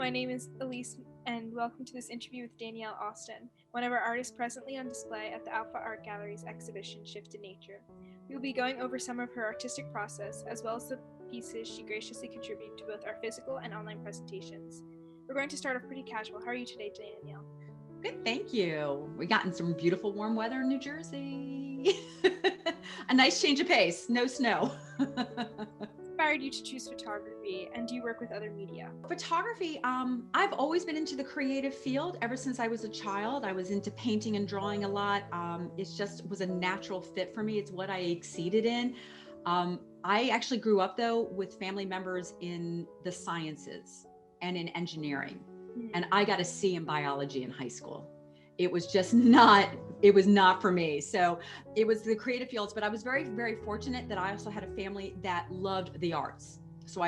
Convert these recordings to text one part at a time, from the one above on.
my name is Elise, and welcome to this interview with Danielle Austen, one of our artists presently on display at the Alpha Art Gallery's exhibition Shift in Nature. We will be going over some of her artistic process, as well as the pieces she graciously contributed to both our physical and online presentations. We're going to start off pretty casual. How are you today, Danielle? Good, thank you. We got in some beautiful warm weather in New Jersey. A nice change of pace, no snow. Inspired you to choose photography, and do you work with other media? Photography, I've always been into the creative field ever since I was a child. I was into painting and drawing a lot. It just was a natural fit for me. It's what I exceeded in. I actually grew up though with family members in the sciences and in engineering. And I got a C in biology in high school. It was just not for me. So it was the creative fields, but I was very, very fortunate that I also had a family that loved the arts. So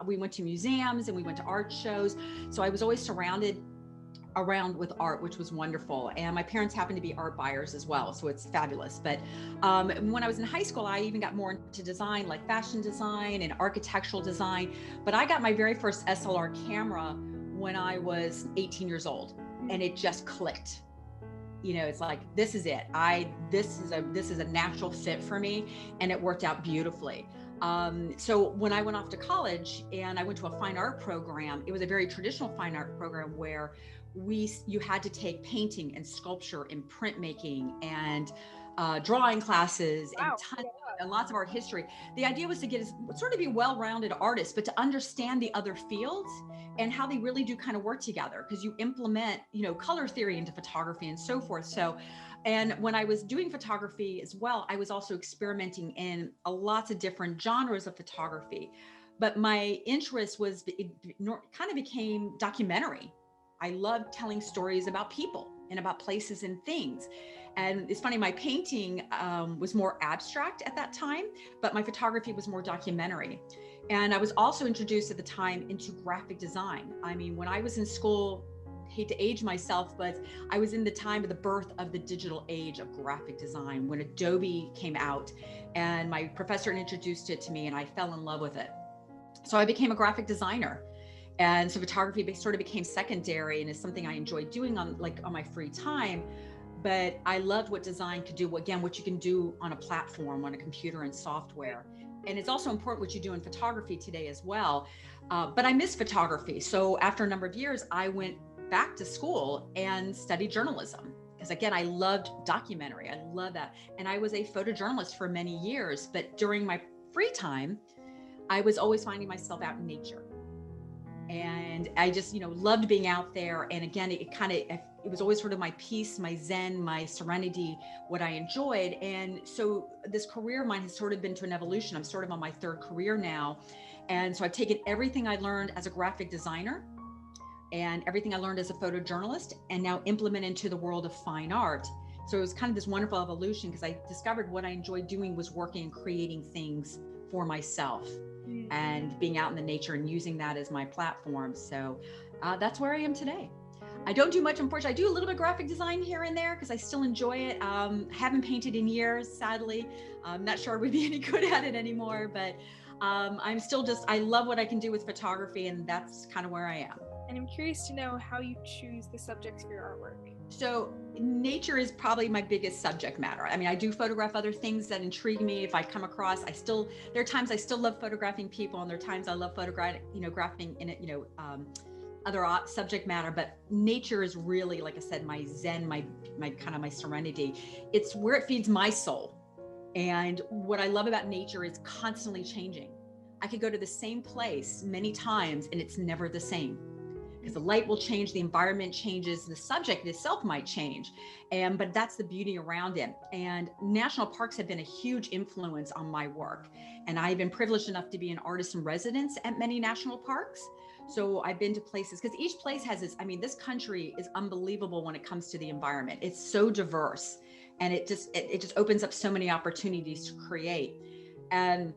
we went to museums and we went to art shows. So I was always surrounded around with art, which was wonderful. And my parents happened to be art buyers as well. So it's fabulous. But when I was in high school, I even got more into design, like fashion design and architectural design. But I got my very first SLR camera when I was 18 years old, and it just clicked. It's like, this is it. This is a natural fit for me, and it worked out beautifully. So when I went off to college and I went to a fine art program, it was a very traditional fine art program where you had to take painting and sculpture and printmaking and drawing classes and lots of art history. The idea was to sort of be well-rounded artists, but to understand the other fields and how they really do kind of work together, because you implement, color theory into photography and so forth. So, and when I was doing photography as well, I was also experimenting in lots of different genres of photography. But my interest kind of became documentary. I loved telling stories about people and about places and things. And it's funny, my painting was more abstract at that time, but my photography was more documentary. And I was also introduced at the time into graphic design. I mean, when I was in school, I hate to age myself, but I was in the time of the birth of the digital age of graphic design when Adobe came out, and my professor introduced it to me and I fell in love with it. So I became a graphic designer. And so photography sort of became secondary and is something I enjoyed doing on my free time. But I loved what design could do, again, what you can do on a platform, on a computer and software. And it's also important what you do in photography today as well. But I miss photography. So after a number of years, I went back to school and studied journalism. Because again, I loved documentary. I love that. And I was a photojournalist for many years. But during my free time, I was always finding myself out in nature. And I just, loved being out there. And again, it was always sort of my peace, my zen, my serenity, what I enjoyed. And so this career of mine has sort of been to an evolution. I'm sort of on my third career now. And so I've taken everything I learned as a graphic designer and everything I learned as a photojournalist and now implement into the world of fine art. So it was kind of this wonderful evolution because I discovered what I enjoyed doing was working and creating things for myself and being out in the nature and using that as my platform. So that's where I am today. I don't do much, unfortunately. I do a little bit of graphic design here and there because I still enjoy it. Haven't painted in years, sadly. I'm not sure I would be any good at it anymore, but I'm still I love what I can do with photography, and that's kind of where I am. And I'm curious to know how you choose the subjects for your artwork. So nature is probably my biggest subject matter. I mean, I do photograph other things that intrigue me. If I come across, there are times I still love photographing people, and there are times I love graphing in it, other subject matter. But nature is really, like I said, my zen, my kind of my serenity. It's where it feeds my soul. And what I love about nature is constantly changing. I could go to the same place many times and it's never the same. Because the light will change, the environment changes, the subject itself might change. But that's the beauty around it. And national parks have been a huge influence on my work. And I've been privileged enough to be an artist-in-residence at many national parks. So I've been to places, because each place has this country is unbelievable when it comes to the environment. It's so diverse. And it just opens up so many opportunities to create. And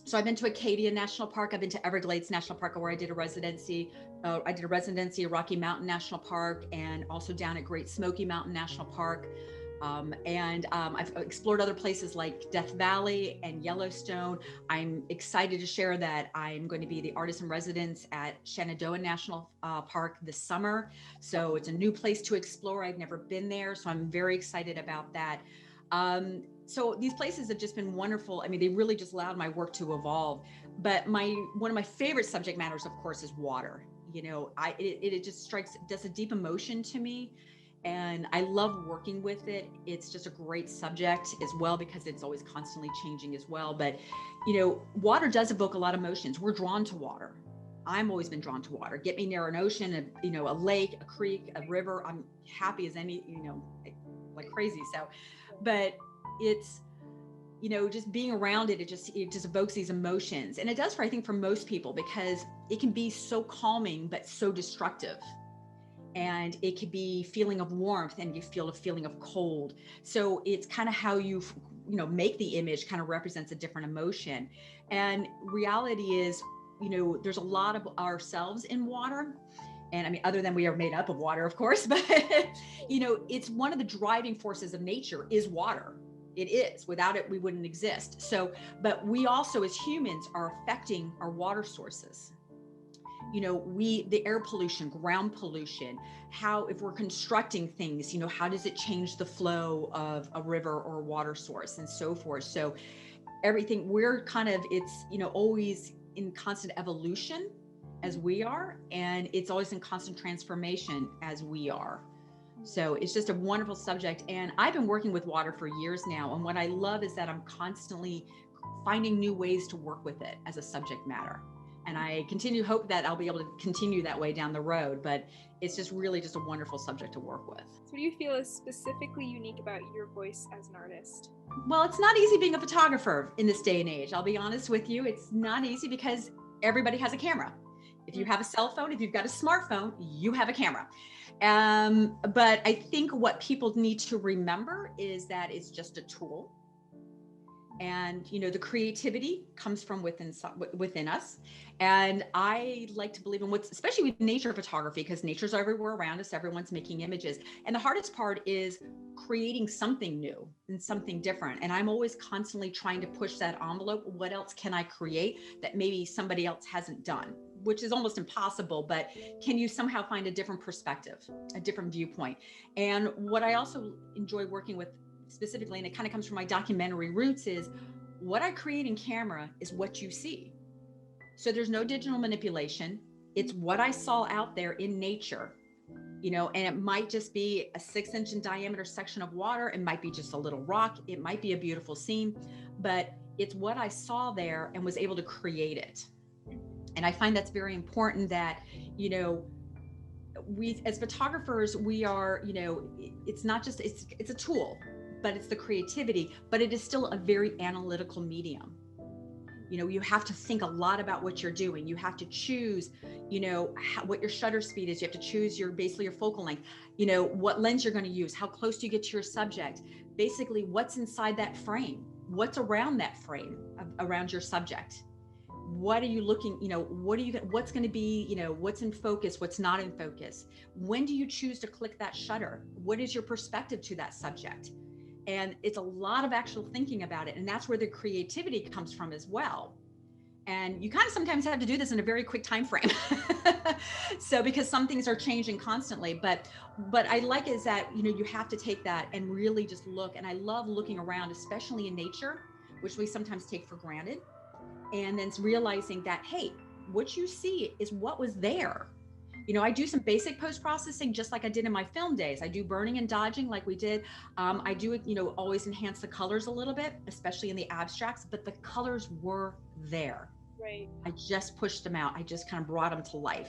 so I've been to Acadia National Park. I've been to Everglades National Park, where I did a residency. I did a residency at Rocky Mountain National Park and also down at Great Smoky Mountain National Park. I've explored other places like Death Valley and Yellowstone. I'm excited to share that I'm going to be the Artist-in-Residence at Shenandoah National Park this summer. So it's a new place to explore. I've never been there, so I'm very excited about that. So these places have just been wonderful. I mean, they really just allowed my work to evolve. But one of my favorite subject matters, of course, is water. You know, it just does a deep emotion to me. And I love working with it. It's just a great subject as well, because it's always constantly changing as well. But, you know, water does evoke a lot of emotions. We're drawn to water. I'm always been drawn to water. Get me near an ocean, a lake, a creek, a river. I'm happy as any, like crazy. So, but it's, just being around it, it just evokes these emotions. And it does I think for most people, because it can be so calming, but so destructive. And it could be feeling of warmth, and you feel a feeling of cold. So it's kind of how you make the image kind of represents a different emotion. And reality is, there's a lot of ourselves in water. And I mean, other than we are made up of water, of course, but it's one of the driving forces of nature is water. It is. Without it, we wouldn't exist. So, but we also as humans are affecting our water sources. The air pollution, ground pollution, if we're constructing things, how does it change the flow of a river or a water source and so forth. So everything it's always in constant evolution as we are, and it's always in constant transformation as we are. So it's just a wonderful subject. And I've been working with water for years now. And what I love is that I'm constantly finding new ways to work with it as a subject matter. And I continue to hope that I'll be able to continue that way down the road, but it's just really just a wonderful subject to work with. So what do you feel is specifically unique about your voice as an artist? Well, it's not easy being a photographer in this day and age. I'll be honest with you. It's not easy because everybody has a camera. If you have a cell phone, if you've got a smartphone, you have a camera. But I think what people need to remember is that it's just a tool. And, the creativity comes from within us. And I like to believe in especially with nature photography, because nature's everywhere around us, everyone's making images. And the hardest part is creating something new and something different. And I'm always constantly trying to push that envelope. What else can I create that maybe somebody else hasn't done, which is almost impossible, but can you somehow find a different perspective, a different viewpoint? And what I also enjoy working with specifically, and it kind of comes from my documentary roots, is what I create in camera is what you see. So there's no digital manipulation. It's what I saw out there in nature, and it might just be a 6-inch in diameter section of water. It might be just a little rock. It might be a beautiful scene, but it's what I saw there and was able to create it. And I find that's very important that, we as photographers, we are, it's not just, it's a tool, but it's the creativity, but it is still a very analytical medium. You have to think a lot about what you're doing. You have to choose, what your shutter speed is. You have to choose basically your focal length, what lens you're going to use, how close do you get to your subject, basically what's inside that frame, what's around that frame, around your subject. What are you looking, what's going to be, what's in focus, what's not in focus. When do you choose to click that shutter? What is your perspective to that subject? And it's a lot of actual thinking about it. And that's where the creativity comes from as well. And you kind of sometimes have to do this in a very quick time frame. So because some things are changing constantly, but I like is that, you have to take that and really just look. And I love looking around, especially in nature, which we sometimes take for granted. And then realizing that, hey, what you see is what was there. I do some basic post-processing, just like I did in my film days. I do burning and dodging like we did. I do, always enhance the colors a little bit, especially in the abstracts, but the colors were there. Right. I just pushed them out. I just kind of brought them to life.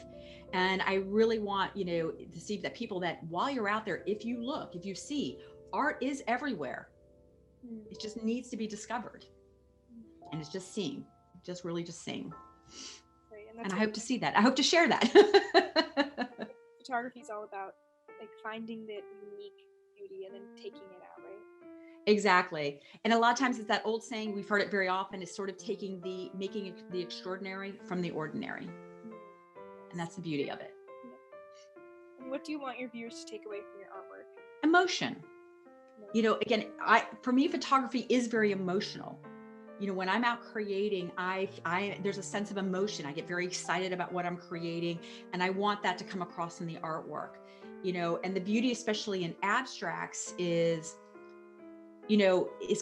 And I really want, to see that people that while you're out there, if you look, if you see, art is everywhere. It just needs to be discovered. And it's just seeing, just really just seeing. And I hope to see that. I hope to share that. Photography is all about like finding the unique beauty and then taking it out, right? Exactly. And a lot of times it's that old saying, we've heard it very often, is sort of making the extraordinary from the ordinary. And that's the beauty of it. And what do you want your viewers to take away from your artwork? Emotion. Again, for me, photography is very emotional. When I'm out creating, there's a sense of emotion. I get very excited about what I'm creating, and I want that to come across in the artwork. And the beauty, especially in abstracts, is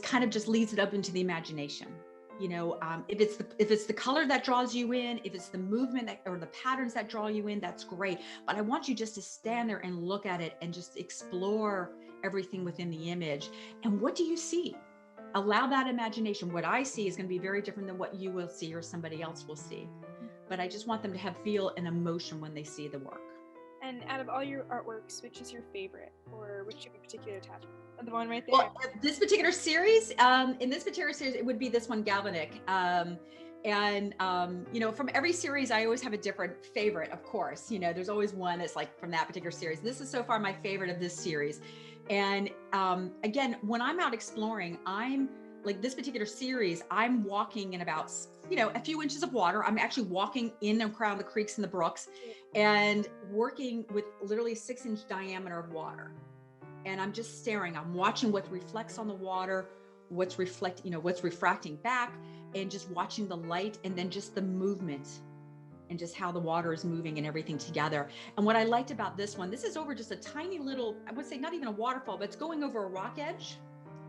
kind of just leads it up into the imagination. If it's the color that draws you in, if it's the movement or the patterns that draw you in, that's great. But I want you just to stand there and look at it and just explore everything within the image. And what do you see? Allow that imagination. What I see is going to be very different than what you will see or somebody else will see. But I just want them to feel an emotion when they see the work. And out of all your artworks, which is your favorite, or which you have a particular attachment? The one right there. Well, this particular series, it would be this one, Galvanic. From every series, I always have a different favorite, of course. There's always one that's like from that particular series. This is so far my favorite of this series. And again, when I'm out exploring, I'm like this particular series, I'm walking in about, a few inches of water. I'm actually walking in and around the creeks and the brooks and working with literally a 6-inch diameter of water. And I'm just staring, I'm watching what reflects on the water, what's refracting back, and just watching the light, and then just the movement and just how the water is moving and everything together. And what I liked about this one, this is over just a tiny little, I would say not even a waterfall, but it's going over a rock edge.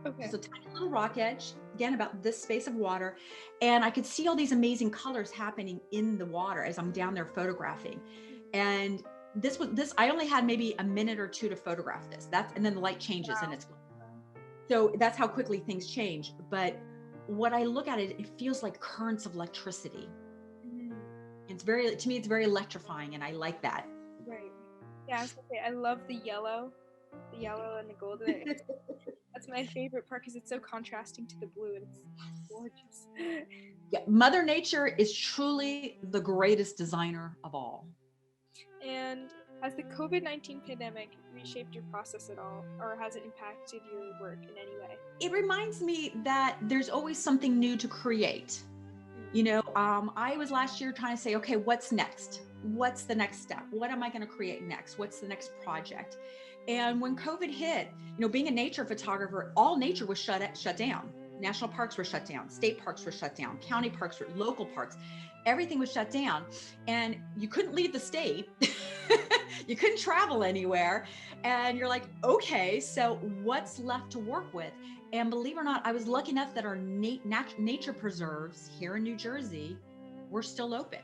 Okay. Just a tiny little rock edge, again, about this space of water. And I could see all these amazing colors happening in the water as I'm down there photographing. And I only had maybe a minute or two to photograph this. And then the light changes. Wow. And it's, so that's how quickly things change. But what I look at it feels like currents of electricity. To me, it's very electrifying, and I like that. Right. Yeah, I was gonna say, I love the yellow and the golden. That's my favorite part because it's so contrasting to the blue, and it's gorgeous. Yeah, Mother Nature is truly the greatest designer of all. And has the COVID-19 pandemic reshaped your process at all, or has it impacted your work in any way? It reminds me that there's always something new to create. I was last year trying to say, okay, what's next? What's the next step? What am I going to create next? What's the next project? And when COVID hit, being a nature photographer, all nature was shut down. National parks were shut down. State parks were shut down. County parks were, local parks, everything was shut down. And you couldn't leave the state. You couldn't travel anywhere. And you're like, okay, so what's left to work with? And believe it or not, I was lucky enough that our nature preserves here in New Jersey were still open.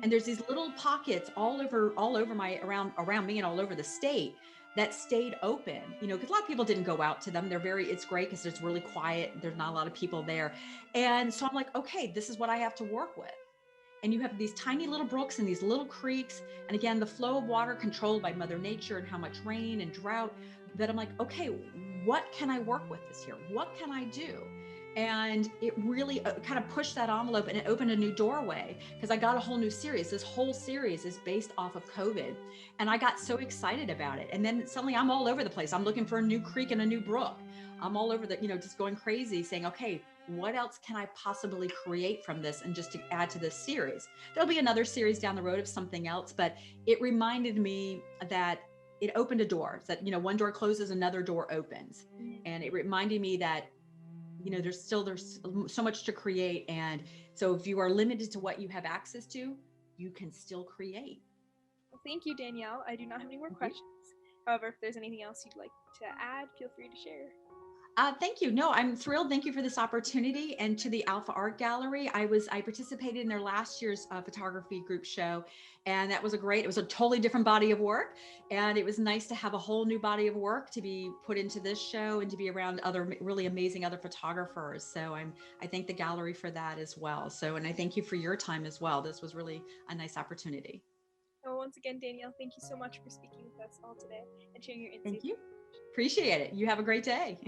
And there's these little pockets all over around me and all over the state that stayed open, because a lot of people didn't go out to them. It's great because it's really quiet. There's not a lot of people there. And so I'm like, okay, this is what I have to work with. And you have these tiny little brooks and these little creeks. And again, the flow of water controlled by Mother Nature and how much rain and drought, that I'm like, okay, what can I work with this year? What can I do? And it really kind of pushed that envelope, and it opened a new doorway because I got a whole new series. This whole series is based off of COVID. And I got so excited about it. And then suddenly I'm all over the place. I'm looking for a new creek and a new brook. I'm all over just going crazy saying, okay, what else can I possibly create from this and just to add to this series? There'll be another series down the road of something else, but it reminded me that it opened a door, that, one door closes, another door opens. And it reminded me that, there's so much to create. And so if you are limited to what you have access to, you can still create. Well, thank you, Danielle. I do not have any more questions. However, if there's anything else you'd like to add, feel free to share. Thank you. No, I'm thrilled. Thank you for this opportunity. And to the Alpha Art Gallery, I participated in their last year's photography group show. And that was it was a totally different body of work. And it was nice to have a whole new body of work to be put into this show and to be around other really amazing other photographers. So I thank the gallery for that as well. And I thank you for your time as well. This was really a nice opportunity. Well, once again, Danielle, thank you so much for speaking with us all today and sharing your insights. Thank you. Appreciate it. You have a great day.